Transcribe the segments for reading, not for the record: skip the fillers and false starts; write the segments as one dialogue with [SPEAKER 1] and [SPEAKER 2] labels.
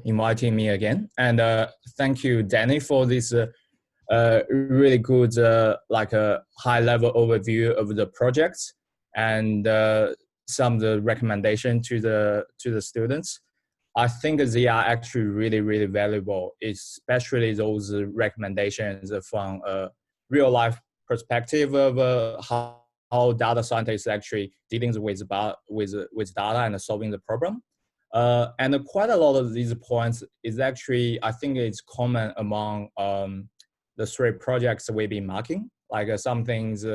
[SPEAKER 1] inviting me again. And thank you, Danny, for this really good like a high-level overview of the projects and some of the recommendation to the students. I think they are actually really valuable, especially those recommendations from a real-life perspective of how data scientists actually dealing with data and solving the problem. And quite a lot of these points is actually, I think it's common among the three projects we've been marking, like some things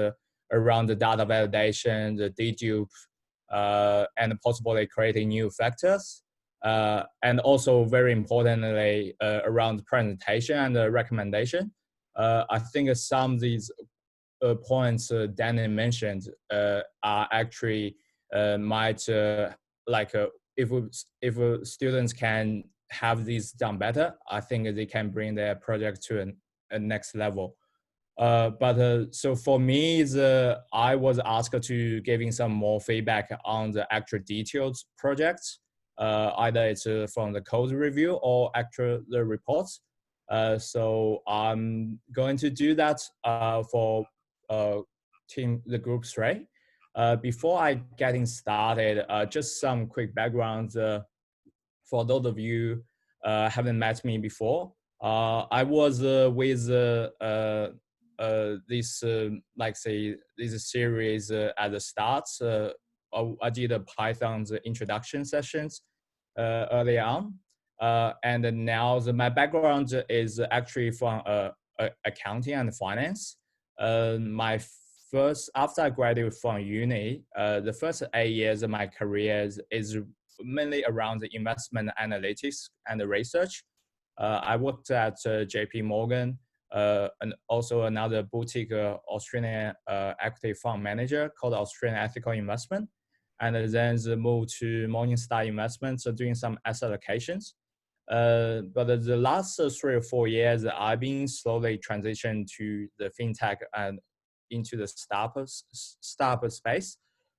[SPEAKER 1] around the data validation, the dedupe, and possibly creating new factors. And also very importantly, around presentation and the recommendation. I think some of these points Danny mentioned are actually might if students can have these done better, I think they can bring their project to a next level. So for me, I was asked to giving some more feedback on the actual detailed projects. Either it's from the code review or actual the reports. So I'm going to do that for the group 3. Before I getting started, just some quick background for those of you haven't met me before. I was with this this series at the start. I did a Python's introduction sessions early on, and now my background is actually from accounting and finance. After I graduated from uni, the first 8 years of my career is mainly around the investment analytics and the research. I worked at JP Morgan, and also another boutique Australian equity fund manager called Australian Ethical Investment, and then moved to Morningstar Investments, doing some asset allocations. But the last 3 or 4 years, I've been slowly transitioned to the fintech and into the startup space.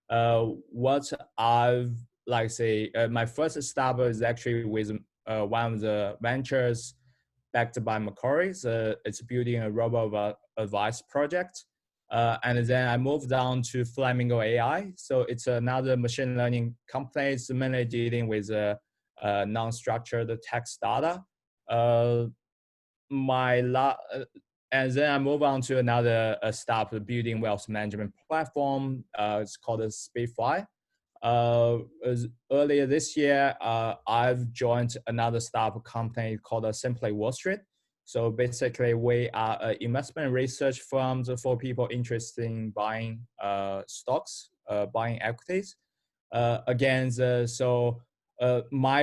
[SPEAKER 1] What I've my first startup is actually with one of the ventures backed by Macquarie. It's building a robo advice project. And then I moved on to Flamingo AI. So it's another machine learning company. It's mainly dealing with non-structured text data. And then I move on to another startup building wealth management platform. It's called Speedfly. Earlier this year, I've joined another startup company called Simply Wall Street. So basically, we are an investment research firm for people interested in buying stocks, buying equities. My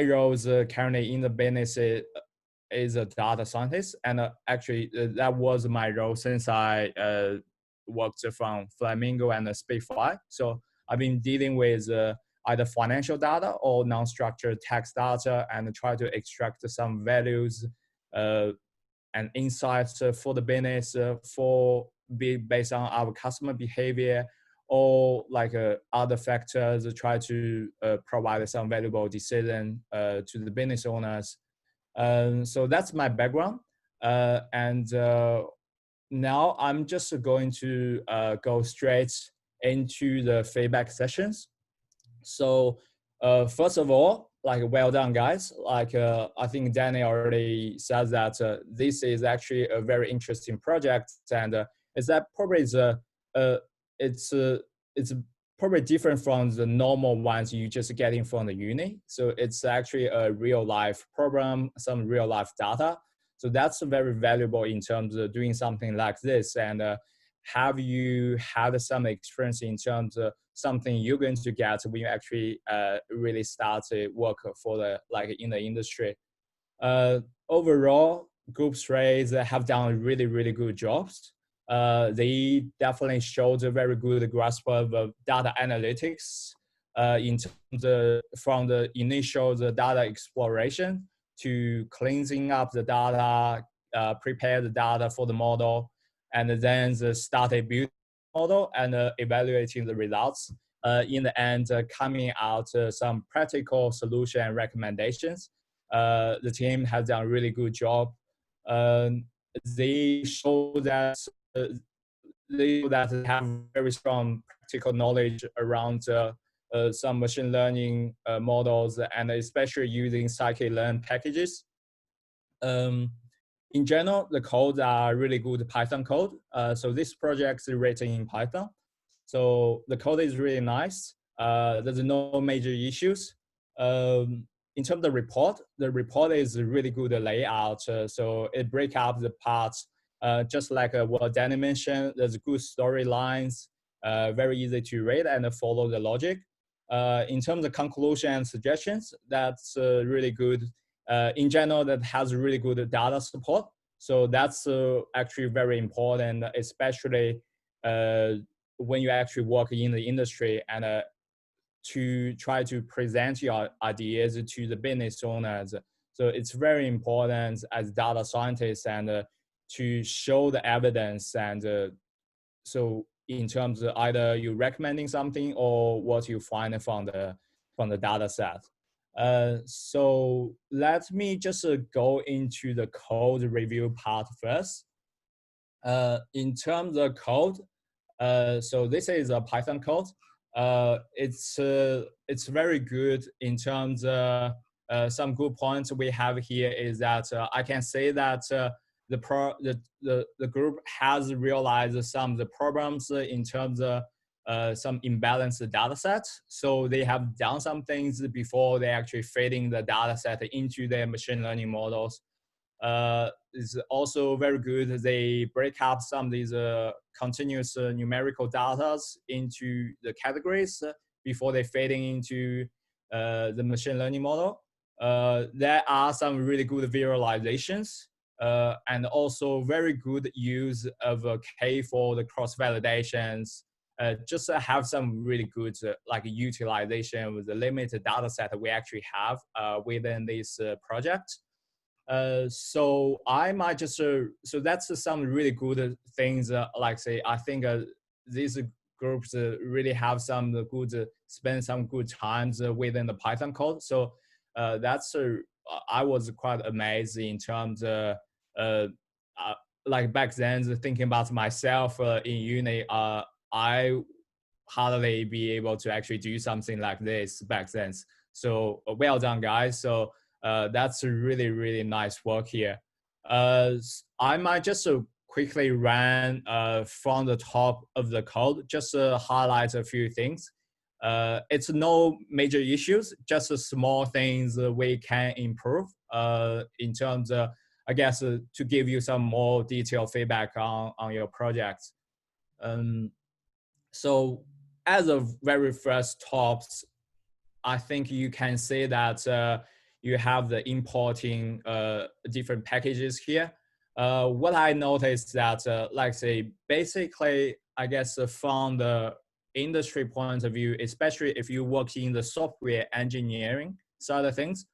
[SPEAKER 1] role is currently in the business is a data scientist, and actually that was my role since I worked from Flamingo and Speedfly. So I've been dealing with either financial data or non-structured text data and try to extract some values and insights for the business based on our customer behavior or other factors, try to provide some valuable decision to the business owners. So that's my background. Now I'm just going to go straight into the feedback sessions. So first of all, well done, guys. I think Danny already says that this is actually a very interesting project, and it's probably different from the normal ones you just getting from the uni. So it's actually a real life problem, some real life data. So that's very valuable in terms of doing something like this. And have you had some experience in terms of something you're going to get when you actually really start to work for in the industry? Overall, group 3 have done really good jobs. They definitely showed a very good grasp of data analytics in terms of from the initial data exploration to cleansing up the data, prepare the data for the model, and then started building the model and evaluating the results. In the end, coming out some practical solution and recommendations the team has done a really good job. They show that they have very strong practical knowledge around some machine learning models, and especially using scikit-learn packages. In general, the codes are really good Python code. So this project is written in Python. So the code is really nice. There's no major issues. In terms of the report is a really good layout. So it breaks up the parts, just like what Danny mentioned. There's good storylines, very easy to read and follow the logic. In terms of conclusion and suggestions, that's really good. In general, that has really good data support. So that's actually very important, especially when you actually work in the industry and to try to present your ideas to the business owners. So it's very important as data scientists and to show the evidence. And so in terms of either you recommending something or what you find from the data set. So let me just go into the code review part first. In terms of code, so this is a Python code. It's very good in terms of some good points we have here is that I can say that the group has realized some of the problems in terms of some imbalanced data sets. So they have done some things before they actually feeding the data set into their machine learning models. It's also very good. They break up some of these continuous numerical data into the categories before they feeding into the machine learning model. There are some really good visualizations and also very good use of K for the cross validations. Just have some really good like utilization with the limited data set that we actually have within this project. So I might just so that's some really good things. Like say, I think these groups really have some good spend some good times within the Python code. So that's I was quite amazed in terms of like back then thinking about myself in uni. I hardly be able to actually do something like this back then. So well done, guys. So that's a really, really nice work here. I might just quickly run from the top of the code, just highlight a few things. It's no major issues, just small things we can improve in terms of, I guess, to give you some more detailed feedback on your project. So as a very first tops, I think you can say that you have the importing different packages here. What I noticed that, like say, basically, I guess from the industry point of view, especially if you work in the software engineering side of things,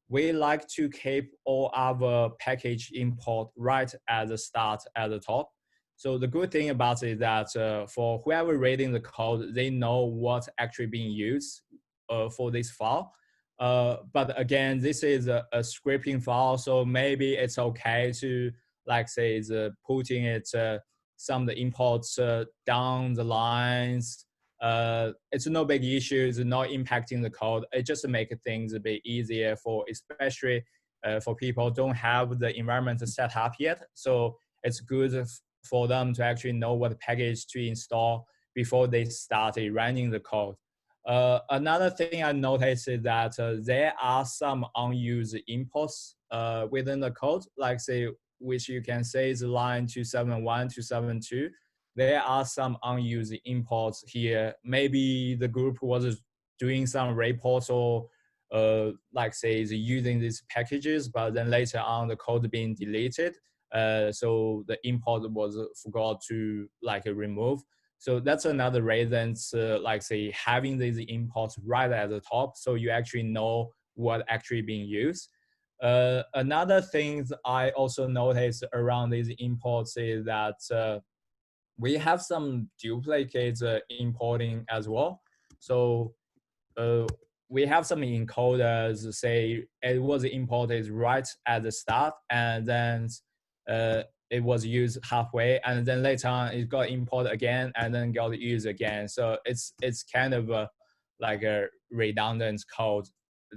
[SPEAKER 1] we like to keep all our package import right at the start, at the top. So the good thing about it is that for whoever reading the code, they know what's actually being used for this file. But again, this is a scripting file, so maybe it's okay to, like say, putting it some of the imports down the lines. It's no big issue. It's not impacting the code. It just makes things a bit easier for, especially for people who don't have the environment set up yet. So it's good for them to actually know what package to install before they started running the code. Another thing I noticed is that there are some unused imports within the code, like say, which you can say is line 271, 272. There are some unused imports here. Maybe the group was doing some reports or like say is using these packages, but then later on the code being deleted. So the import was forgot to like remove. So that's another reason, like say, having these imports right at the top, so you actually know what actually being used. Another thing I also noticed around these imports is that we have some duplicates importing as well. So we have some encoders say it was imported right at the start, and then it was used halfway, and then later on it got imported again, and then got used again. So it's kind of like a redundant code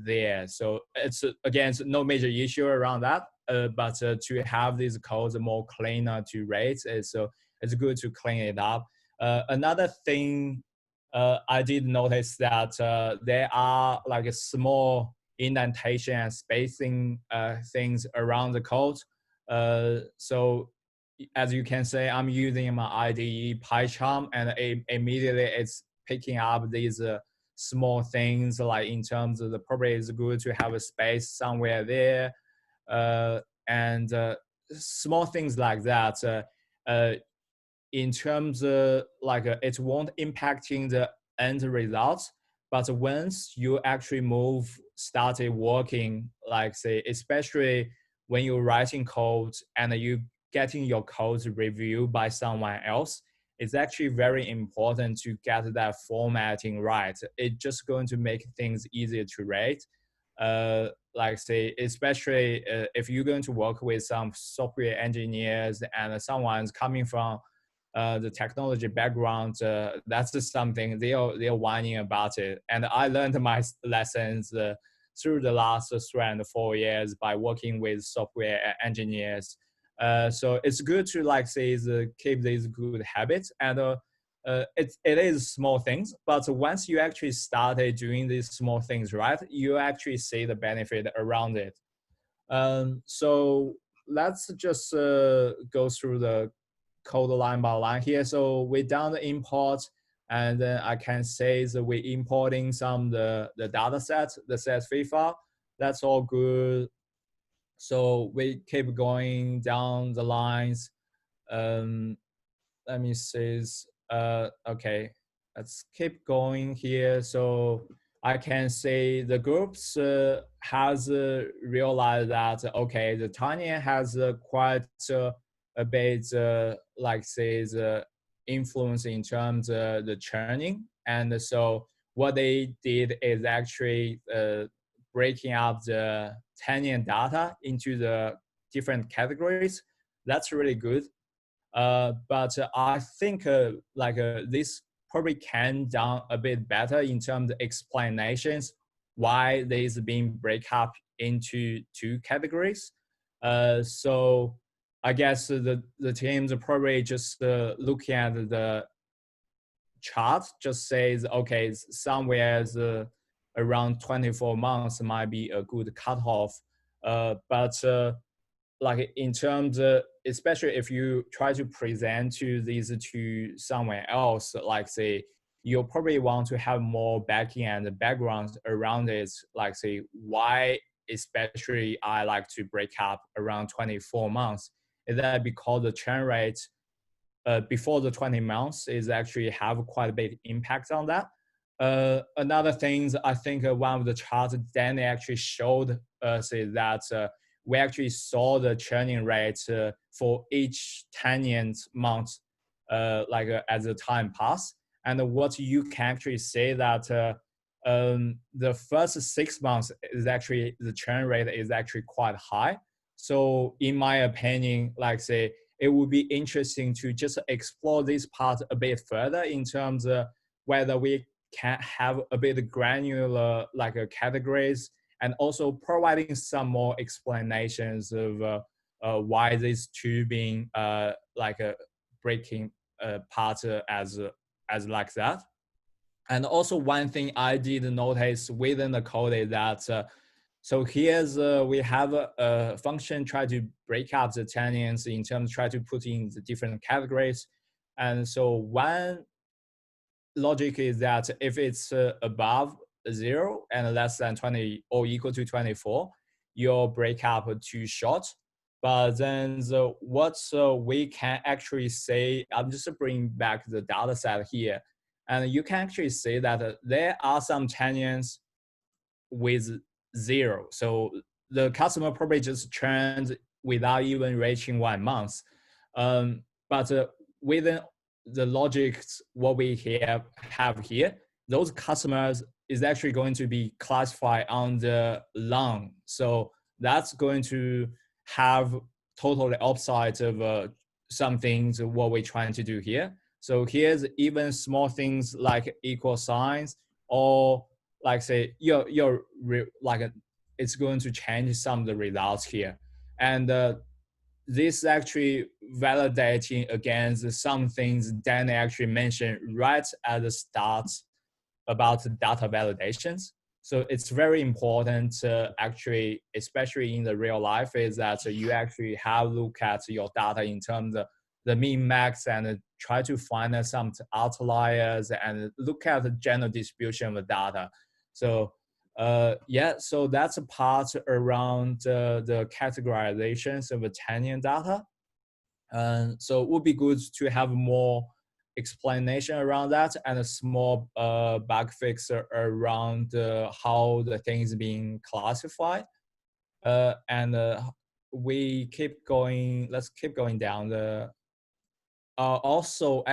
[SPEAKER 1] there. So it's again, it's no major issue around that. But to have these codes more cleaner to rate, it's good to clean it up. Another thing I did notice that there are like a small indentation and spacing things around the code. So as you can say, I'm using my IDE PyCharm, and immediately it's picking up these small things, like in terms of probably it's good to have a space somewhere there, and small things like that. In terms of like it won't impacting the end results, but once you actually started working, like say, especially when you're writing code and you getting your code reviewed by someone else, it's actually very important to get that formatting right. It's just going to make things easier to rate. Like say, especially if you're going to work with some software engineers and someone's coming from the technology background, that's just something they're whining about it. And I learned my lessons through the last 3 and 4 years by working with software engineers. So it's good to like say keep these good habits, and it is small things, but once you actually started doing these small things right, you actually see the benefit around it. So let's just go through the code line by line here. So we done the import, and then I can say that we're importing some the data set, the CSV file. That's all good. So we keep going down the lines. Let me see. Okay, let's keep going here. So I can say the groups has realized that, okay, the Tanya has quite a bit, like say, the influence in terms of the churning. And so what they did is actually breaking up the Tanyan data into the different categories. That's really good. But I think this probably can done a bit better in terms of explanations why this being break up into two categories. So I guess the teams are probably just looking at the chart, just says, okay, somewhere around 24 months might be a good cutoff. But like in terms of, especially if you try to present to these to someone else, like say, you'll probably want to have more backend backgrounds around it, like say, why especially I like to break up around 24 months. Is that because the churn rate before the 20 months is actually have quite a bit impact on that. Another thing, I think one of the charts Danny actually showed us is that we actually saw the churning rate for each 10 month, as the time pass. And what you can actually say that the first 6 months is actually, the churn rate is actually quite high. So in my opinion, like say, it would be interesting to just explore this part a bit further in terms of whether we can have a bit granular categories, and also providing some more explanations of why these two being breaking part as like that. And also one thing I did notice within the code is that so here's we have a function try to break up the tenants in terms try to put in the different categories. And so one logic is that if it's above 0 and less than 20 or equal to 24, your breakup too short. But then what we can actually say, I'm just bringing back the data set here, and you can actually say that there are some tenants with 0. So the customer probably just churned without even reaching 1 month. But within the logic, what we have here, those customers is actually going to be classified under long. So that's going to have totally opposite of some things what we're trying to do here. So here's even small things like equal signs, or like say it's going to change some of the results here. And this actually validating against some things Danny actually mentioned right at the start about data validations. So it's very important to actually, especially in the real life, is that you actually have look at your data in terms of the min max and try to find some outliers and look at the general distribution of the data. So yeah, so that's a part around the categorizations of the Tanyan data. So it would be good to have more explanation around that and a small bug fix around how the things being classified. And we keep going, let's keep going down the, also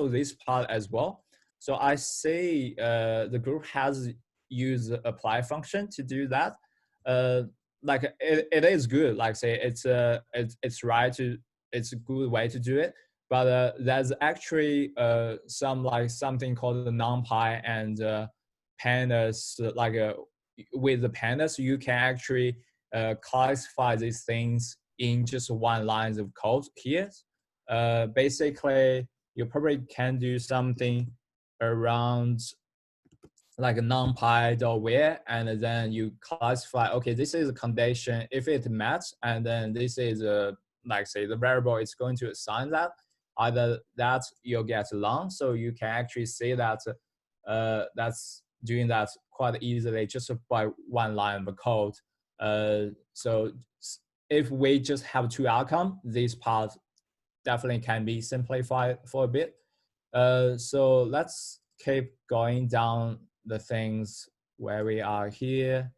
[SPEAKER 1] this part as well. So I see the group has used apply function to do that. Like it is good, like say it's right to, it's a good way to do it. But there's actually something called the numpy and pandas, with the pandas you can actually classify these things in just one line of code here. Basically, you probably can do something around like a numpy or where, and then you classify, okay, this is a condition if it matches, and then this is a, like say the variable is going to assign that, either that you'll get long. So you can actually see that that's doing that quite easily just by one line of code. So if we just have two outcomes, this part definitely can be simplified for a bit. So let's keep going down the things where we are here.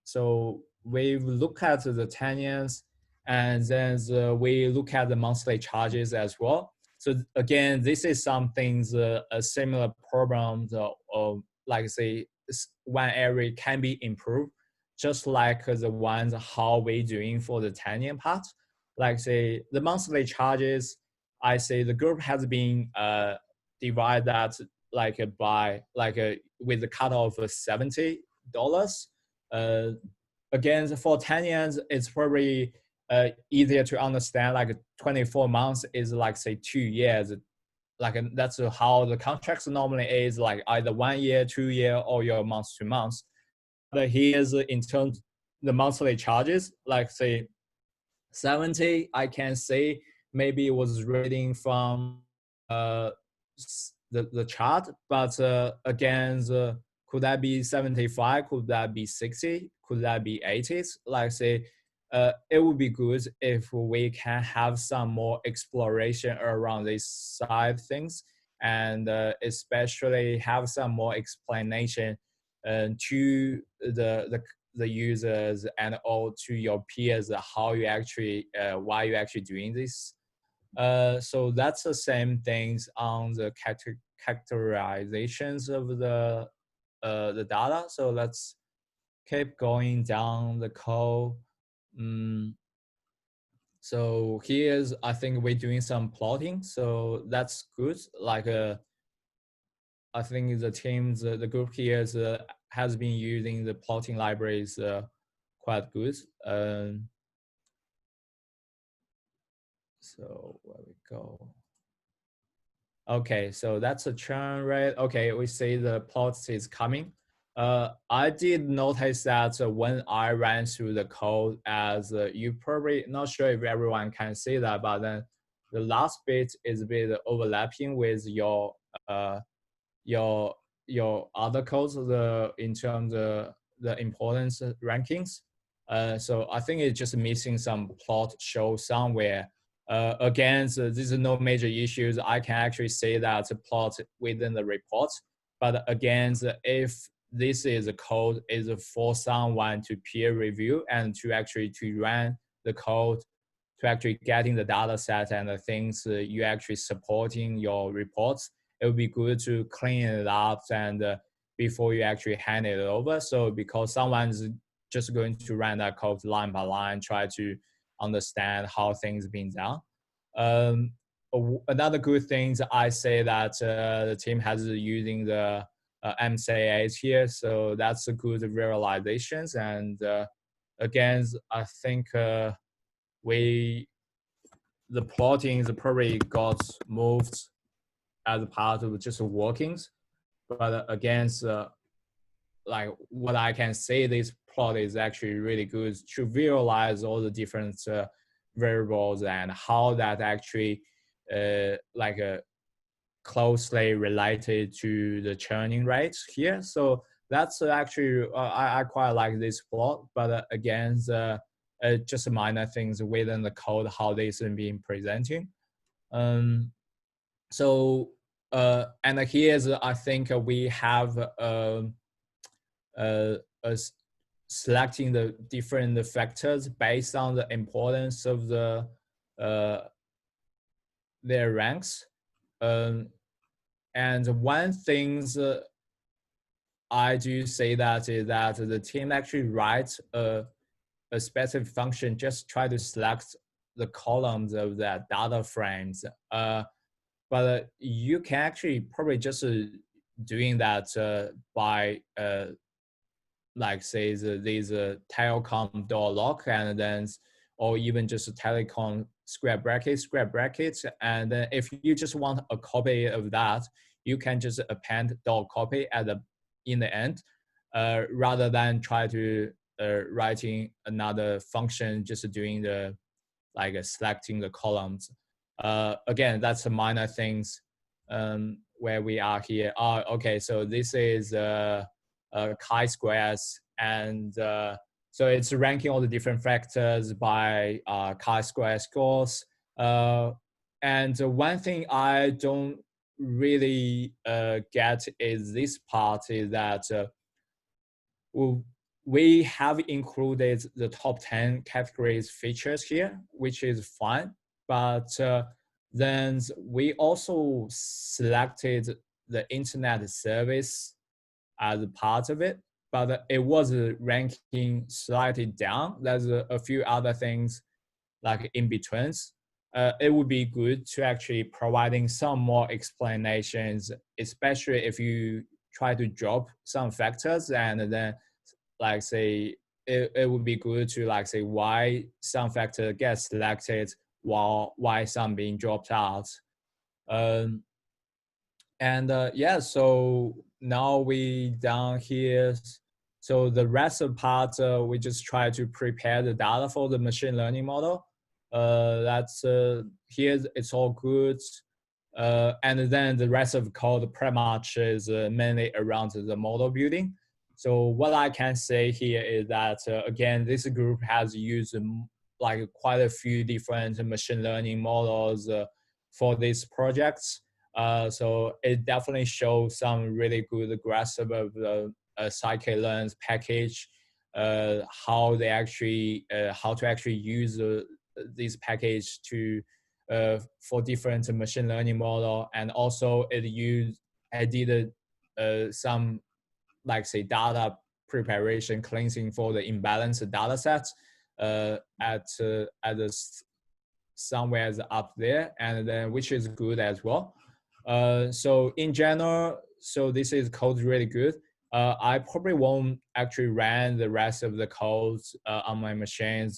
[SPEAKER 1] So we look at the tenures, and then we look at the monthly charges as well. So again, this is some things, a similar problem of like say one area can be improved, just like the ones how we doing for the tenure part. Like say the monthly charges, I say the group has been divided that like by with the cutoff of $70. Again, for 10 years, it's probably easier to understand. Like 24 months is like say 2 years. Like that's how the contracts normally is, like either 1 year, 2 year, or your month to month. But here's in terms the monthly charges, like say 70, I can say maybe it was reading from the chart, but again, could that be 75? Could that be 60? Could that be 80? Like say, it would be good if we can have some more exploration around these side things, and especially have some more explanation to the users and all to your peers how you actually why you actually doing this. So that's the same things on the characterizations of the data. So let's keep going down the code. So here's, I think we're doing some plotting, so that's good. Like I think the teams, the group here has been using the plotting libraries quite good. So where we go? Okay, so that's a churn rate. Okay, we see the plot is coming. I did notice that when I ran through the code, as you probably not sure if everyone can see that, but then the last bit is a bit overlapping with your other codes in terms of the importance rankings. So I think it's just missing some plot show somewhere. Again, so this is no major issues. I can actually say that the plot within the report. But again, if this is a code is for someone to peer review and to actually to run the code, to actually getting the data set and the things you actually supporting your reports, it would be good to clean it up and before you actually hand it over. So because someone's just going to run that code line by line, try to understand how things been done. Another good thing I say that the team has using the MCAs here, so that's a good realizations. And again, I think the plotting is probably got moved as a part of just workings, but again, like what I can say, this plot is actually really good to visualize all the different variables and how that actually like closely related to the churning rates here. So that's actually I quite like this plot, but again, just minor things within the code how this is being presenting. So and here's I think we have selecting the different factors based on the importance of the their ranks. And one thing I do say that is that the team actually writes a specific function, just try to select the columns of that data frames. But you can actually probably just doing that by like say these telecom.log and then, or even just a telecom square brackets. And then if you just want a copy of that, you can just append .copy at in the end, rather than try to writing another function, just doing the like selecting the columns. Again, that's a minor things where we are here. Okay, so this is chi-squares, and so it's ranking all the different factors by chi-square scores. And one thing I don't really get is this part is that we have included the top 10 categories features here, which is fine. But then we also selected the internet service as a part of it, but it was ranking slightly down. There's a few other things like in betweens. It would be good to actually providing some more explanations, especially if you try to drop some factors and then like say it would be good to like say why some factor gets selected while why some being dropped out. And yeah, so now we down here. So the rest of the part, we just try to prepare the data for the machine learning model. That's here, it's all good. And then the rest of the code pretty much is mainly around the model building. So what I can say here is that, again, this group has used like quite a few different machine learning models for these projects. So it definitely shows some really good grasp of the scikit-learn's package, how they actually, how to actually use this package to for different machine learning model, and also I did some like say data preparation cleansing for the imbalanced data sets at somewhere up there, and then which is good as well. So in general, so this is code really good. I probably won't actually run the rest of the codes on my machines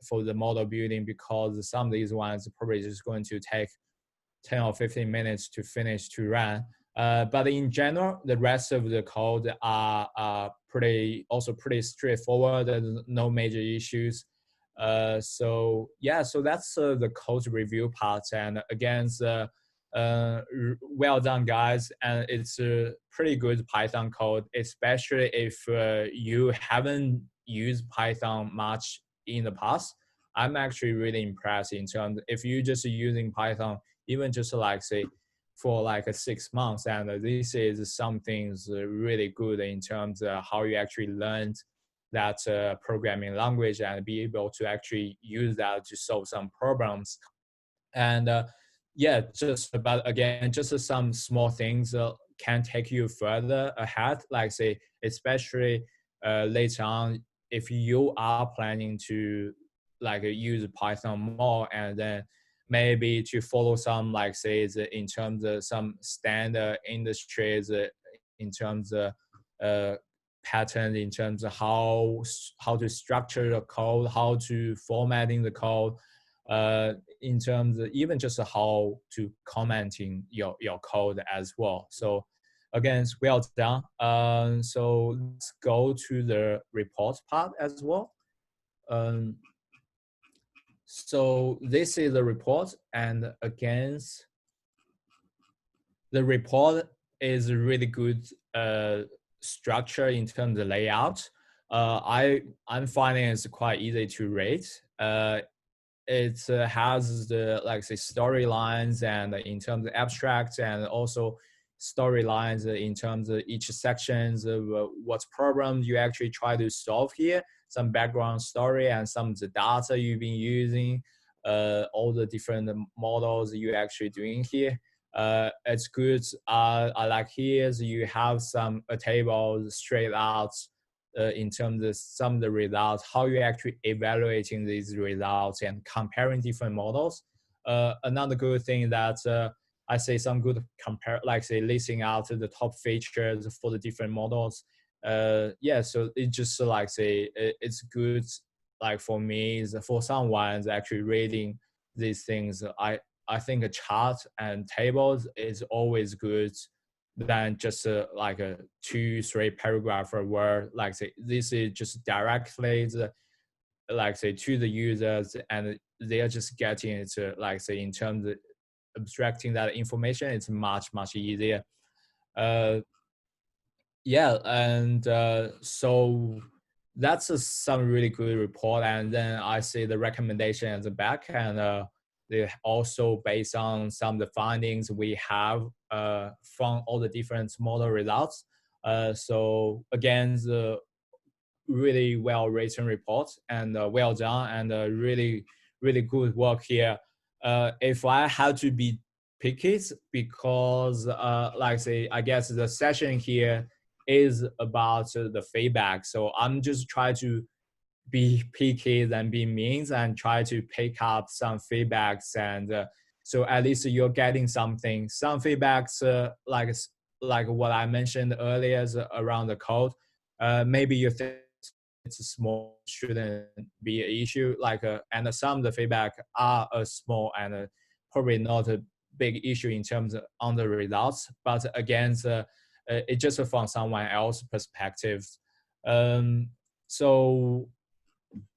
[SPEAKER 1] for the model building, because some of these ones are probably just going to take 10 or 15 minutes to finish to run. But in general, the rest of the code are pretty straightforward. There's no major issues. So yeah, so that's the code review part. And again, well done, guys. And it's a pretty good Python code, especially if you haven't used Python much in the past. I'm actually really impressed in terms, if you just using Python, even just like say for like 6 months, and this is something really good in terms of how you actually learned that programming language and be able to actually use that to solve some problems. And yeah, just about again, just some small things can take you further ahead, like say, especially later on, if you are planning to like use Python more, and then maybe to follow some, like say, in terms of some standard industries, in terms of uh, patterns, in terms of how to structure the code, how to formatting the code, in terms of even just how to commenting your code as well. So again, it's well done. So let's go to the report part as well. Um, so this is the report, and again, the report is really good structure in terms of layout. I'm finding it's quite easy to read. It has the, like say, storylines, and in terms of abstracts, and also storylines in terms of each sections of what problems you actually try to solve here, some background story, and some of the data you've been using, all the different models you actually doing here. It's good. I like here so you have some tables straight out in terms of some of the results, how you're actually evaluating these results and comparing different models. Another good thing that I say some good compare, like say listing out the top features for the different models. Yeah, so it just like say it's good. Like for me, is for someone actually reading these things, I think a chart and tables is always good than just like a 2-3 paragraph word. Like say this is just directly like say to the users, and they are just getting it like say in terms of abstracting that information. It's much easier. Yeah, and so that's some really good report. And then I see the recommendation at the back, and they also based on some of the findings we have from all the different model results. So again, the really well written report, and well done, and really good work here. If I had to be picky, because like say, I guess the session here is about the feedback. So I'm just trying to be picky and be mean and try to pick up some feedbacks, and so at least you're getting something, some feedbacks like what I mentioned earlier around the code. Maybe you think it's small, shouldn't be an issue, like and some of the feedback are small and probably not a big issue in terms of on the results, but again it's just from someone else's perspective. So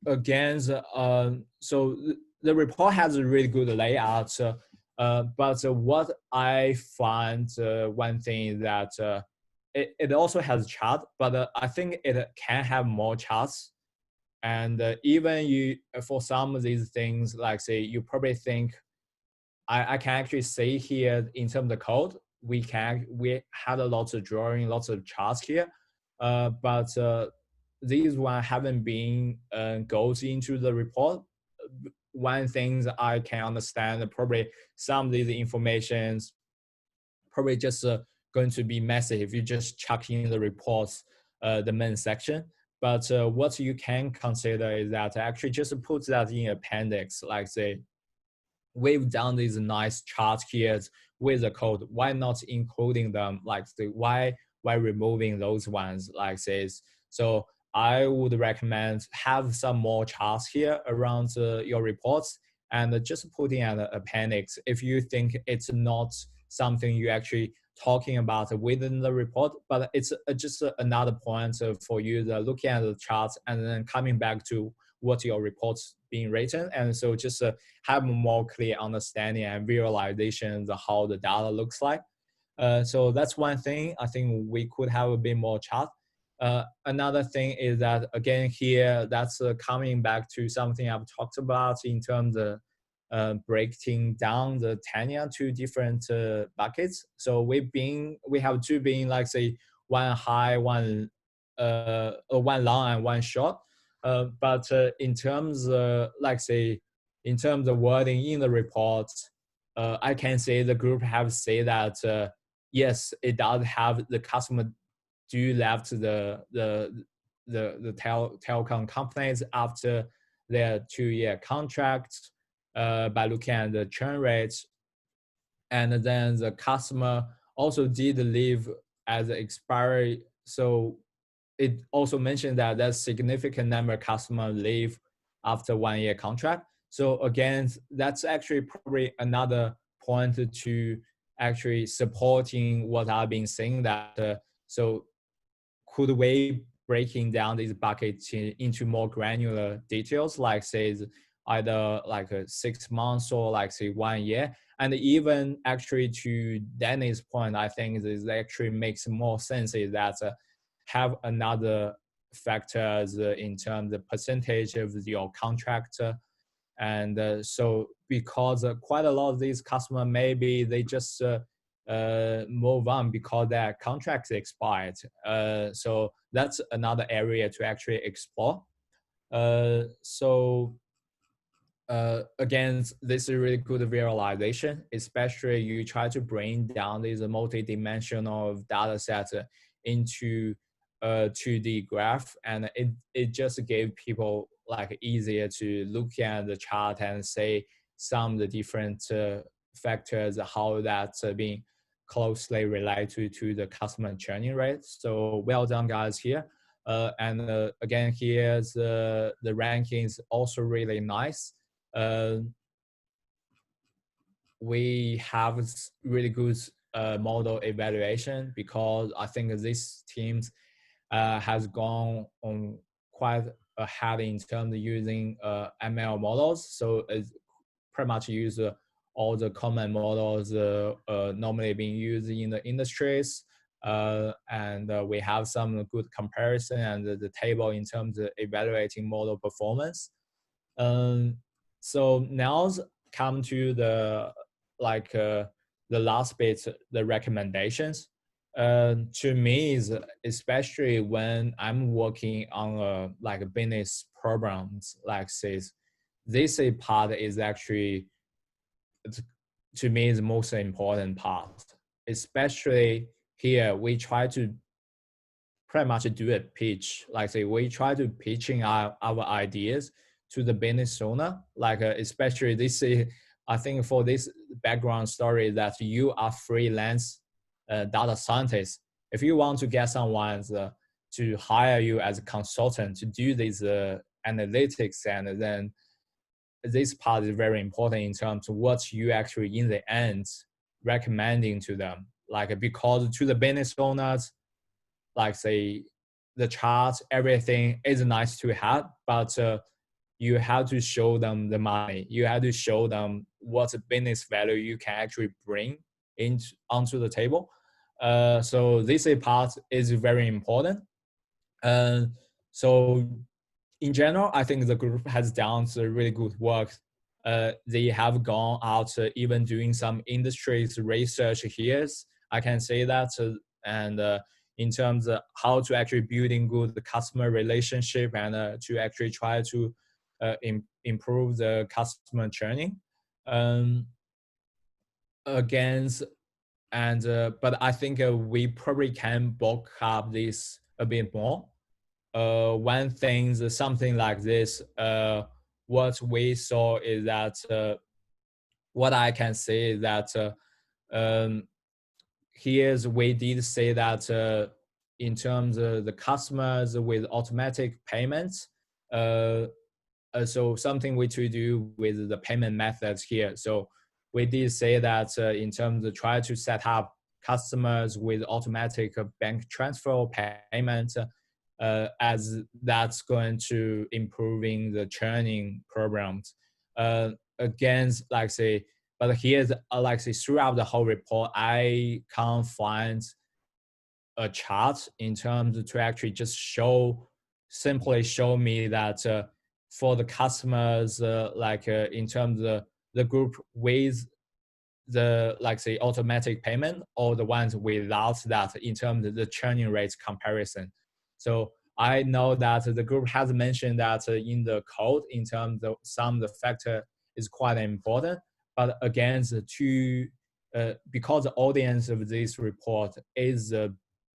[SPEAKER 1] again, so the report has a really good layout, but what I find one thing that it also has a chart, but I think it can have more charts. And even you, for some of these things, like say, you probably think, I can actually say here in terms of code, we had a lot of drawing, lots of charts here, but these one haven't been goes into the report. One thing I can understand, probably some of these informations probably just going to be messy if you just chuck in the reports, the main section. But what you can consider is that actually just put that in appendix, like say, we've done these nice charts here with the code. Why not including them? Like why removing those ones? Like this. So I would recommend have some more charts here around your reports, and just put in an appendix if you think it's not something you actually talking about within the report, but it's just another point for you looking at the charts and then coming back to what your reports being written. And so just have a more clear understanding and visualization of how the data looks like. So that's one thing. I think we could have a bit more chart. Another thing is that, again, here, that's coming back to something I've talked about in terms of breaking down the tenure to different buckets. So we have two being, like say, one high, one long and one short. But in terms like say, in terms of wording in the report, I can say the group have said that yes, it does have the customer do left the telecom companies after their 2-year contract by looking at the churn rates. And then the customer also did leave as an expiry. So it also mentioned that there's significant number of customers leave after 1-year contract. So again, that's actually probably another point to actually supporting what I've been saying, that so could we breaking down these buckets into more granular details, like say either like a 6 months or like say 1 year. And even actually to Danny's point, I think this actually makes more sense is that have another factors in terms of percentage of your contract. And so because quite a lot of these customers, maybe they just move on because their contracts expired. So that's another area to actually explore. So again, this is really good visualization, especially you try to bring down these multi-dimensional data sets into a 2D graph, and it just gave people like easier to look at the chart and say some of the different factors, how that's being closely related to the customer churning rate. So well done, guys, here. And again, here's the rankings also really nice. We have really good model evaluation, because I think this team has gone on quite ahead in terms of using ML models. So it's pretty much use all the common models normally being used in the industries. And we have some good comparison and the table in terms of evaluating model performance. So now come to the the last bit, the recommendations. To me, is especially when I'm working on like business programs like this part is actually, to me, is the most important part. Especially here, we try to pretty much do a pitch. Like say, we try to pitching our ideas to the business owner. Like especially this, I think for this background story that you are freelance data scientist. If you want to get someone to hire you as a consultant to do this analytics, and then this part is very important in terms of what you actually in the end recommending to them. Like because to the business owners, like say the charts, everything is nice to have, but you have to show them the money. You have to show them what business value you can actually bring onto the table. So this part is very important. So in general, I think the group has done really good work. They have gone out even doing some industries research here. I can say that. And in terms of how to actually building good customer relationship and to actually try to improve the customer journey. Against and but I think we probably can bulk up this a bit more. One thing, something like this, what we saw is that what I can say is that here's we did say that in terms of the customers with automatic payments, so something we to do with the payment methods here. So we did say that in terms of try to set up customers with automatic bank transfer payment, as that's going to improving the churning programs. Again, like say, but here's like say throughout the whole report, I can't find a chart in terms to actually just simply show me that for the customers, in terms of the group with the like say automatic payment, or the ones without that in terms of the churning rates comparison. So I know that the group has mentioned that in the code in terms of some of the factor is quite important, but again, because the audience of this report is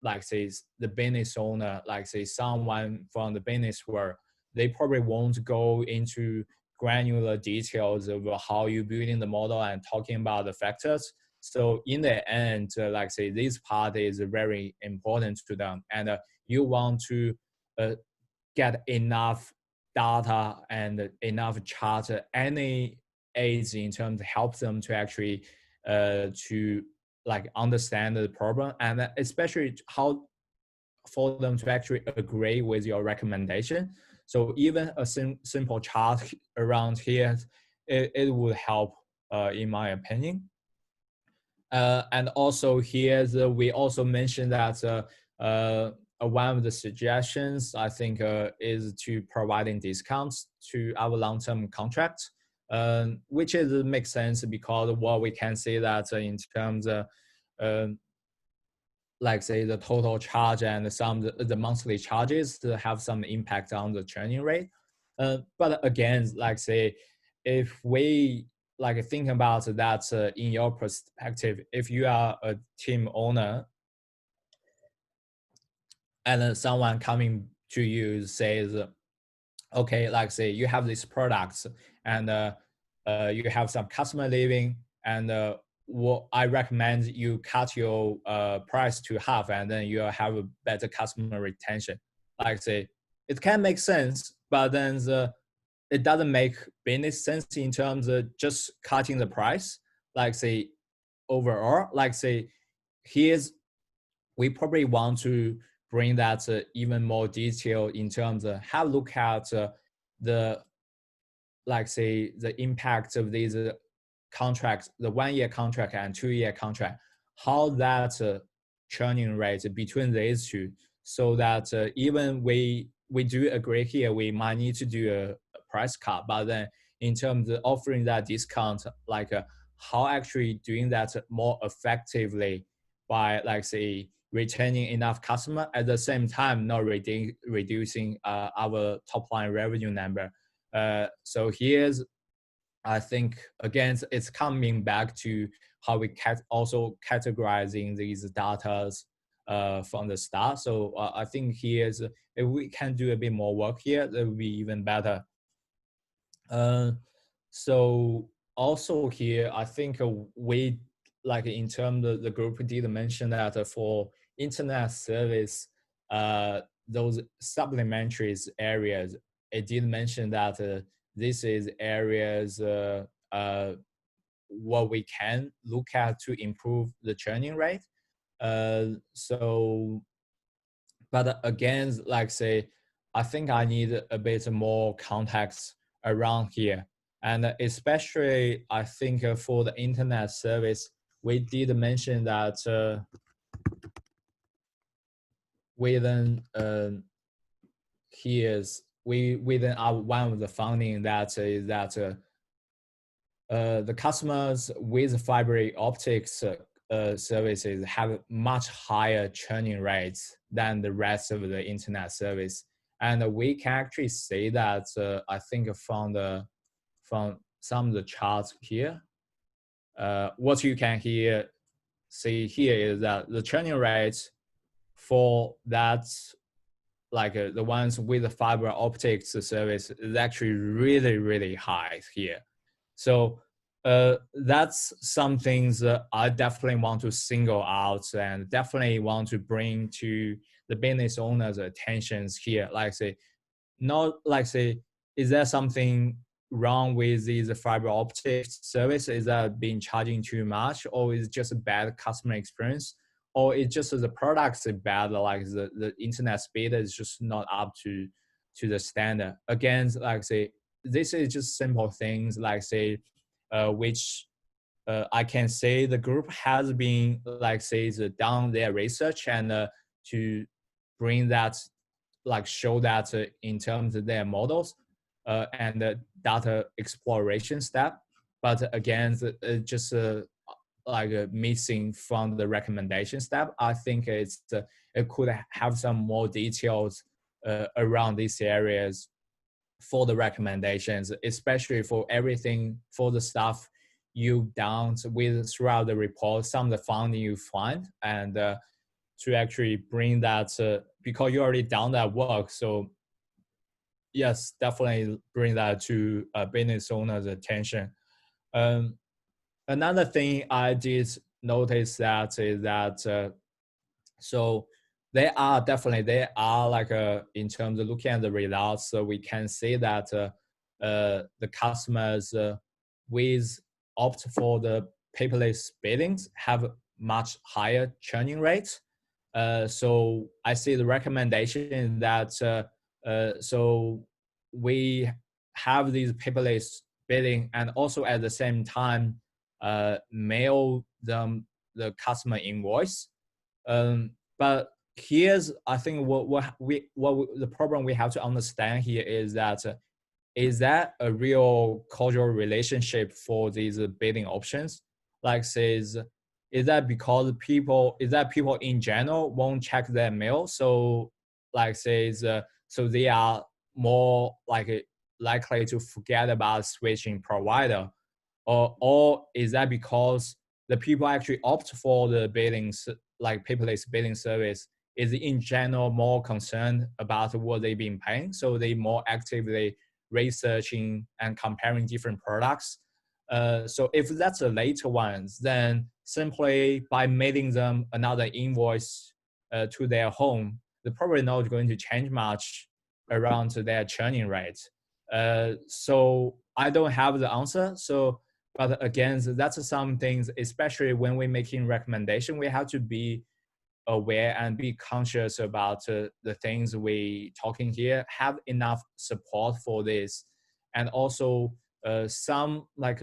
[SPEAKER 1] like say the business owner, like say someone from the business world, they probably won't go into granular details of how you're building the model and talking about the factors. So in the end, like say this part is very important to them, and you want to get enough data and enough chart, any aids in terms of help them to actually to like understand the problem, and especially how for them to actually agree with your recommendation. So even a simple chart around here, it would help in my opinion. And also here, we also mentioned that one of the suggestions I think is to providing discounts to our long-term contracts, which is makes sense because what we can see that in terms of like say the total charge and some of the monthly charges to have some impact on the churning rate. But again, like say, if we like think about that in your perspective, if you are a team owner and someone coming to you says, okay, like say you have these products and you have some customer leaving, and what I recommend you cut your price to half, and then you have a better customer retention. Like say, it can make sense, but then it doesn't make business sense in terms of just cutting the price. Like say, overall, like say, here's we probably want to bring that even more detail in terms of have a look at the like say the impact of these contracts, the 1 year contract and 2 year contract, how that churning rate between these two, so that even we do agree here, we might need to do a price cut, but then in terms of offering that discount, like how actually doing that more effectively by like say retaining enough customer at the same time not reducing our top line revenue number. So here's, I think, again, it's coming back to how we also categorizing these data from the start. So I think here's, if we can do a bit more work here, that would be even better. So also here, I think we, like in terms of the group did mention that for internet service, those supplementary areas, it did mention that this is areas what we can look at to improve the churning rate. So, but again, like say, I think I need a bit more context around here. And especially, I think for the internet service, we did mention that within here's within our one of the funding that is that the customers with fiber optics services have much higher churning rates than the rest of the internet service, and we can actually see that I think from some of the charts here, what you can see here is that the churning rates for that like the ones with the fiber optics service is actually really high here. So that's some things that I definitely want to single out and definitely want to bring to the business owners' attentions here. Like say, not like say, is there something wrong with these fiber optic service? Is that being charging too much, or is it just a bad customer experience? Or it's just the products are bad, like the internet speed is just not up to the standard. Again, like say, this is just simple things like say, which I can say the group has been like say done their research and to bring that, like show that in terms of their models and the data exploration step. But again, just like missing from the recommendation step. I think it could have some more details around these areas for the recommendations, especially for everything for the stuff you down with throughout the report, some of the finding you find, and to actually bring that because you already done that work. So yes, definitely bring that to business owners' attention. Um, Another thing I did notice that is that so they are like in terms of looking at the results, so we can see that the customers with opt for the paperless billings have much higher churning rates. So I see the recommendation that so we have these paperless billing and also at the same time mail them the customer invoice. But here's I think the problem we have to understand here is that a real causal relationship for these bidding options? Like says, is that because people in general won't check their mail? So like says, so they are more like likely to forget about switching provider, or is that because the people actually opt for the billings like paperless billing service is in general more concerned about what they've been paying, so they more actively researching and comparing different products. So if that's the later ones, then simply by mailing them another invoice to their home, they're probably not going to change much around their churning rate. So I don't have the answer. So, but again, that's some things, especially when we're making recommendation, we have to be aware and be conscious about the things we talking here, have enough support for this, and also some like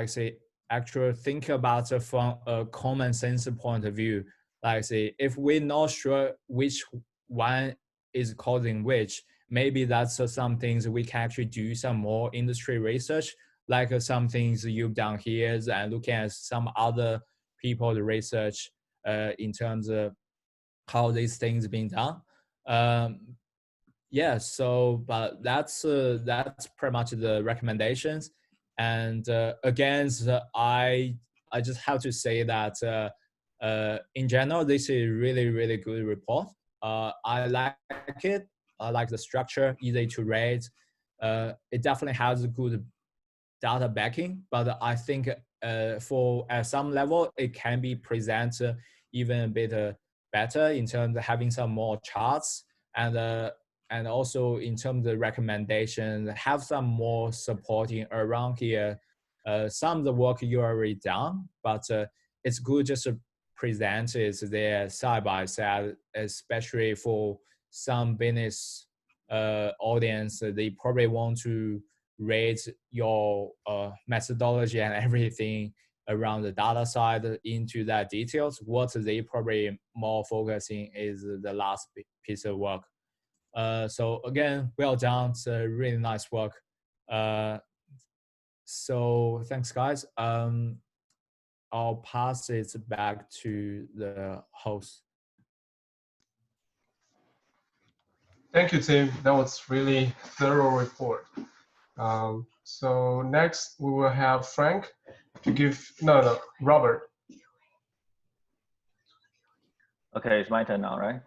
[SPEAKER 1] say actual think about it from a common sense point of view. Like say if we're not sure which one is causing which, maybe that's some things we can actually do some more industry research, like some things you've done here and looking at some other people's research in terms of how these things being done. Yeah, so but that's pretty much the recommendations. And again, I just have to say that in general, this is really good report. I like it. I like the structure, easy to read. It definitely has a good data backing, but I think for at some level it can be presented even a bit better in terms of having some more charts and also in terms of recommendations, have some more supporting around here. Some of the work you already done, but it's good just to present it there side by side, especially for some business audience. They probably want to raise your methodology and everything around the data side into that details. What they probably more focusing is the last piece of work. So again, well done. It's a really nice work. So thanks, guys. I'll pass it back to the host.
[SPEAKER 2] Thank you, Tim. That was really thorough report. So next we will have Frank to give, no, Robert.
[SPEAKER 3] Okay, it's my turn now, right?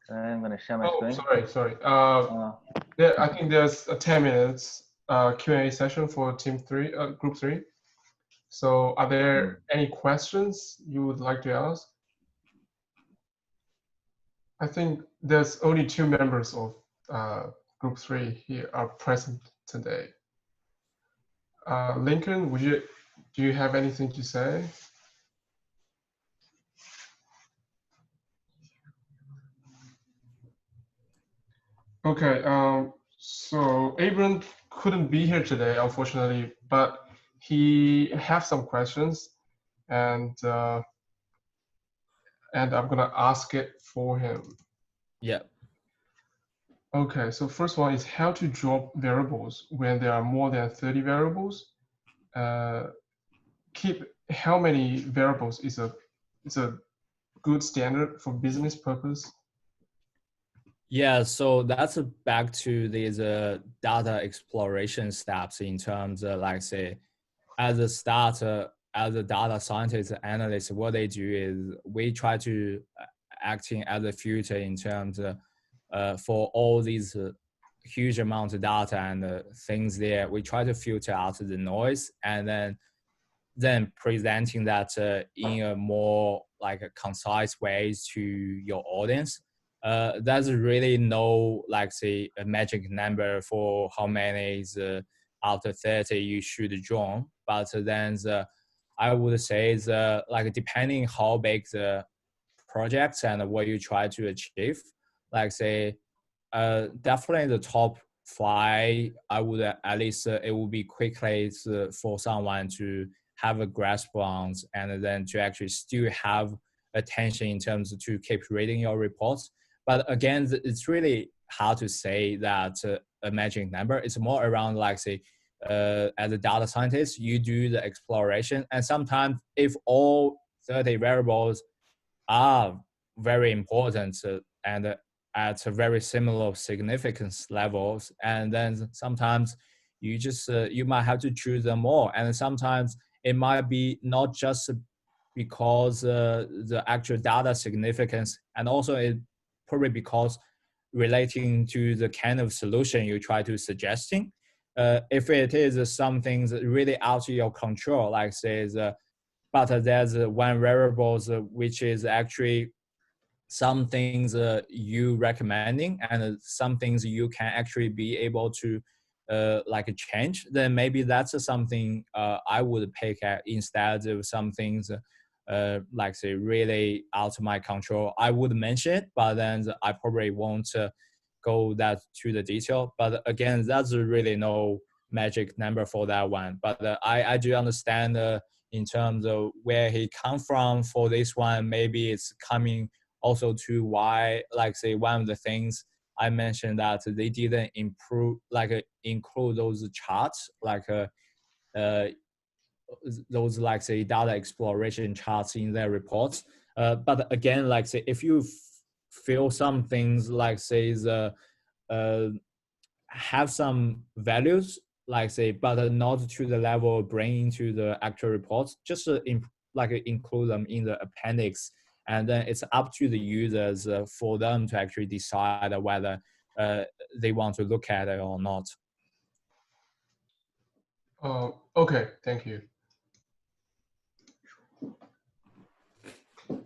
[SPEAKER 3] I'm gonna share my screen.
[SPEAKER 2] Sorry. I think there's a 10 minutes Q&A session for group three. So are there any questions you would like to ask? I think there's only 2 members of group 3 here are present today. Lincoln, do you have anything to say? Okay, so Abram couldn't be here today, unfortunately, but he has some questions, and I'm gonna ask it for him.
[SPEAKER 1] Yeah.
[SPEAKER 2] Okay, so first one is how to drop variables when there are more than 30 variables. Keep how many variables is a good standard for business purpose?
[SPEAKER 1] Yeah, so that's back to these data exploration steps in terms of, like, say, as a starter, as a data scientist, analyst, what they do is we try to acting as a filter in terms of for all these huge amounts of data and things there. We try to filter out the noise and then presenting that in a more like a concise ways to your audience. There's really no, like, say, a magic number for how many is out of 30 you should join, but then I would say like, depending how big the projects and what you try to achieve, like, say, definitely the top five, I would at least it would be quickly for someone to have a grasp on, and then to actually still have attention in terms of to keep reading your reports. But again, it's really hard to say that a magic number. It's more around, like, say, as a data scientist, you do the exploration, and sometimes if all 30 variables are very important and at a very similar significance levels, and then sometimes you just you might have to choose them all, and sometimes it might be not just because the actual data significance, and also it probably because relating to the kind of solution you try to suggesting. If it is something really out of your control, like, say, but there's one variables which is actually some things you recommending, and some things you can actually be able to like change, then maybe that's something I would pick at instead of some things like, say, really out of my control. I would mention it, but then I probably won't go that to the detail. But again, that's really no magic number for that one. But I do understand in terms of where he come from for this one. Maybe it's coming also to why, like, say, one of the things I mentioned that they didn't improve, like, include those charts, like uh, those, like, say, data exploration charts in their reports. But again, like, say, if you feel some things, like, say, uh, have some values, like, say, but not to the level of bringing to the actual reports, just like include them in the appendix, and then it's up to the users for them to actually decide whether they want to look at it or not.
[SPEAKER 2] Okay, thank you.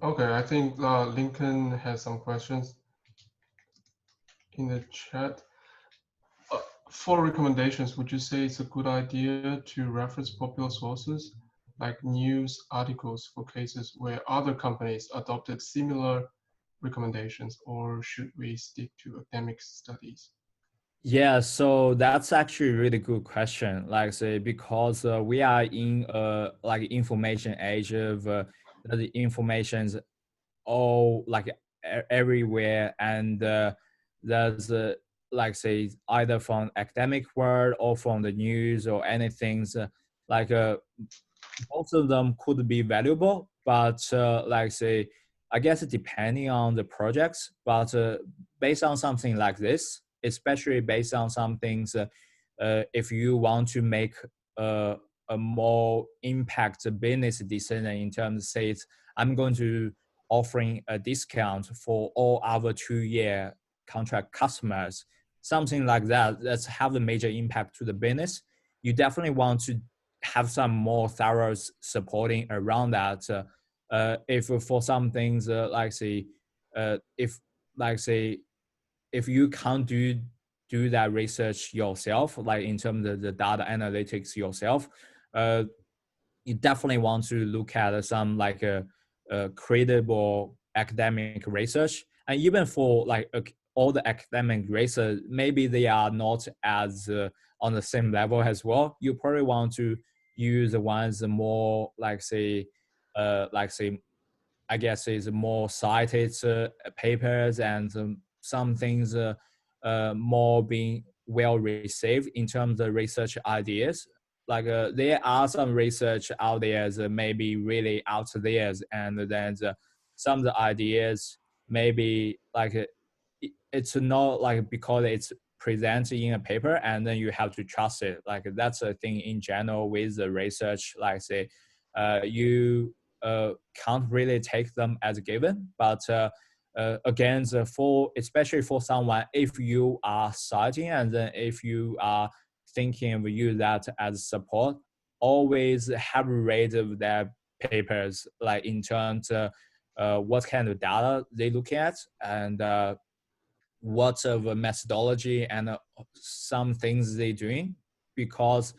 [SPEAKER 2] Okay, I think Lincoln has some questions in the chat. For recommendations, would you say it's a good idea to reference popular sources like news articles for cases where other companies adopted similar recommendations, or should we stick to academic studies?
[SPEAKER 1] Yeah, so that's actually a really good question. Like, say, because we are in a like information age of the information's all like everywhere, and there's like, say, either from academic world or from the news or anything, like both of them could be valuable, but like, say, I guess depending on the projects, but based on something like this, especially based on some things, if you want to make a more impact business decision in terms of, say, I'm going to offering a discount for all our 2-year contract customers, something like that, that's have a major impact to the business. You definitely want to have some more thorough supporting around that. If for some things, like, say, if, like, say, if you can't do that research yourself, like in terms of the data analytics yourself, you definitely want to look at some like a credible academic research. And even for like all the academic research, maybe they are not as on the same level as well. You probably want to use the ones more, like, say, I guess is more cited papers, and some things more being well received in terms of research ideas. Like there are some research out there that may be really out there, and then some of the ideas maybe like it's not like because it's presented in a paper and then you have to trust it. Like that's a thing in general with the research. Like say, you can't really take them as a given. But again, especially for someone, if you are citing and then if you are thinking of use that as support, always have read of their papers, like in terms of what kind of data they look at and what of a methodology and some things they doing. Because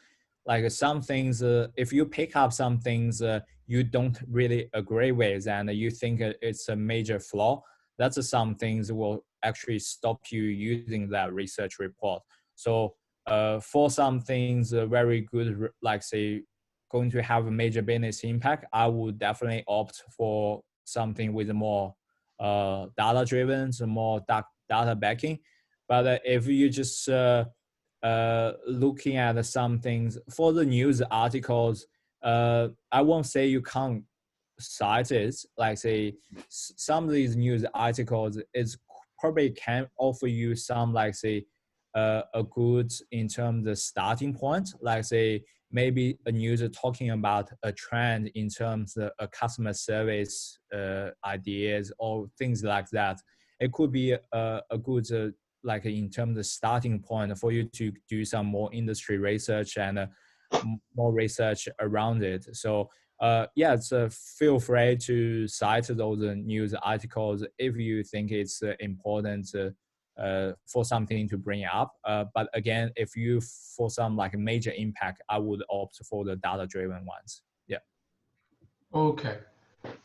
[SPEAKER 1] like some things, if you pick up some things you don't really agree with and you think it's a major flaw, that's some things will actually stop you using that research report. So for some things very good, like say going to have a major business impact, I would definitely opt for something with more data driven, some more data backing. But if you just looking at some things for the news articles, I won't say you can't cite it. Like say some of these news articles is probably can offer you some like say a good in terms of starting point. Like say maybe a user talking about a trend in terms of a customer service ideas or things like that. It could be a good like in terms of starting point for you to do some more industry research and more research around it. So yeah, it's feel free to cite those news articles if you think it's important for something to bring up. But again, if you for some like major impact, I would opt for the data-driven ones. Yeah.
[SPEAKER 2] Okay.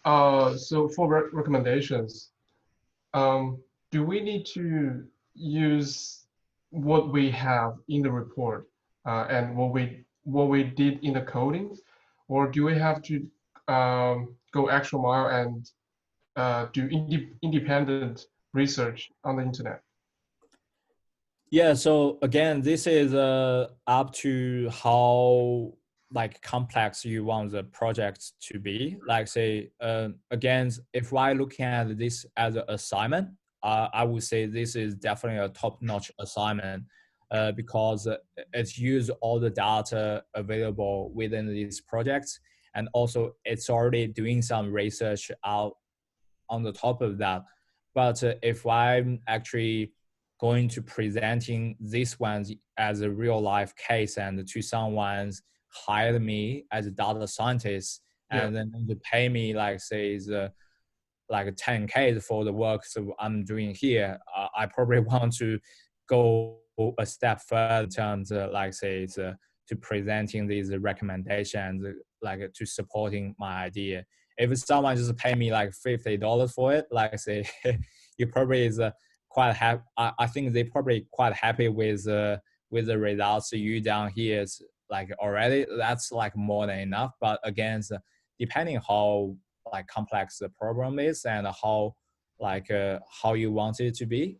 [SPEAKER 2] So for recommendations, do we need to use what we have in the report and what we did in the coding, or do we have to go extra mile and do independent research on the internet?
[SPEAKER 1] Yeah, so again, this is up to how like complex you want the project to be. Like say, again, if I look at this as an assignment, I would say this is definitely a top-notch assignment because it uses all the data available within these projects, and also it's already doing some research out on the top of that. But if I'm actually going to presenting this one as a real life case and to someone's hired me as a data scientist and then to pay me like say like 10K for the work so I'm doing here, I probably want to go a step further in terms of like say to presenting these recommendations, like to supporting my idea. If someone just pay me like $50 for it, like say, you probably is quite happy. I think they probably quite happy with the results you down here is like already. That's like more than enough. But again, depending how like complex the problem is and how you want it to be.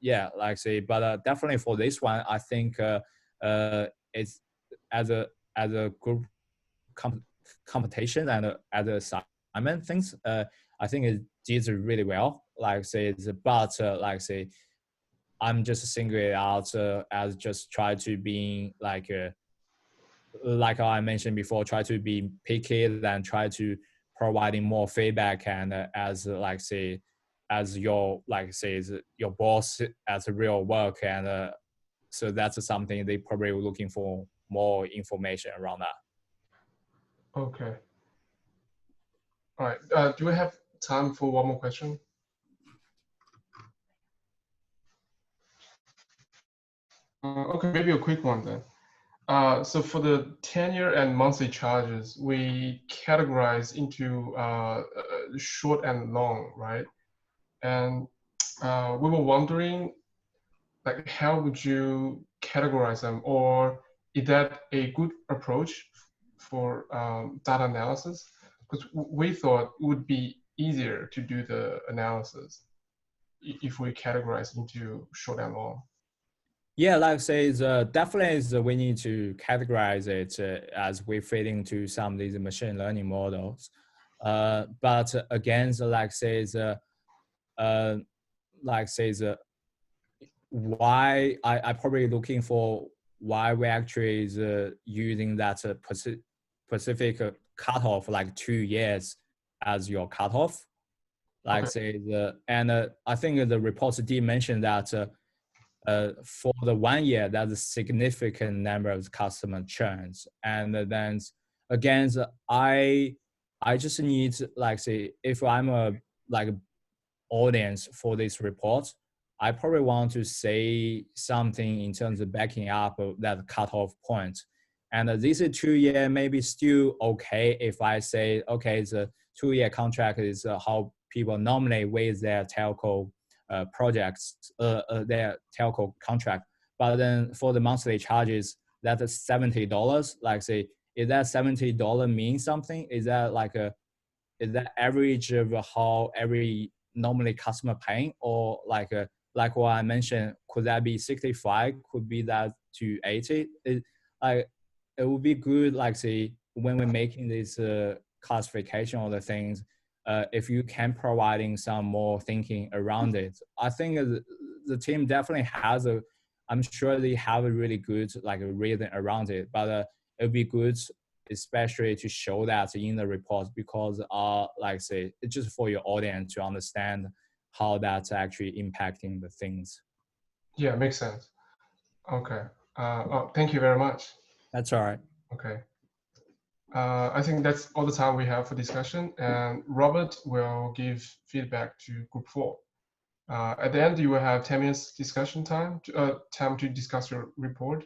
[SPEAKER 1] Yeah, like say, but definitely for this one, I think it's as a group competition and as a assignment things. I think it did really well. Like say, but like say, I'm just singling it out as just try to be like I mentioned before, try to be picky and try to providing more feedback and as like say as your like say your boss as a real work and so that's something they probably were looking for more information around that.
[SPEAKER 2] Okay. All right. Do we have time for one more question? Okay, maybe a quick one then. So for the tenure and monthly charges, we categorize into short and long, right? And we were wondering, like, how would you categorize them, or is that a good approach for data analysis? Because we thought it would be easier to do the analysis if we categorize into short and long.
[SPEAKER 1] Yeah, like I say, definitely we need to categorize it as we fit into some of these machine learning models. But again, like I say, like say the why I probably looking for why we actually is using that specific cutoff like 2 years as your cutoff. Like say I think the report did mention that for the 1 year, there's a significant number of customer churns, and then again, I just need like say if I'm a like audience for this report, I probably want to say something in terms of backing up that cutoff point. And this 2 year maybe still okay if I say, okay, the 2 year contract is how people normally with their telco projects, their telco contract. But then for the monthly charges, that's $70. Like say, is that $70 mean something? Is that like is that average of how every normally customer paying, or like what I mentioned, could that be 65? Could be that to 80? It would be good, like say when we're making this classification of the things, if you can providing some more thinking around it. I think the team definitely has I'm sure they have a really good like a reason around it, but it would be good especially to show that in the report, because like say it's just for your audience to understand how that's actually impacting the things.
[SPEAKER 2] Yeah, makes sense. Okay. Thank you very much.
[SPEAKER 1] That's all right.
[SPEAKER 2] Okay. I think that's all the time we have for discussion, and Robert will give feedback to group 4. At the end, you will have 10 minutes discussion time to discuss your report.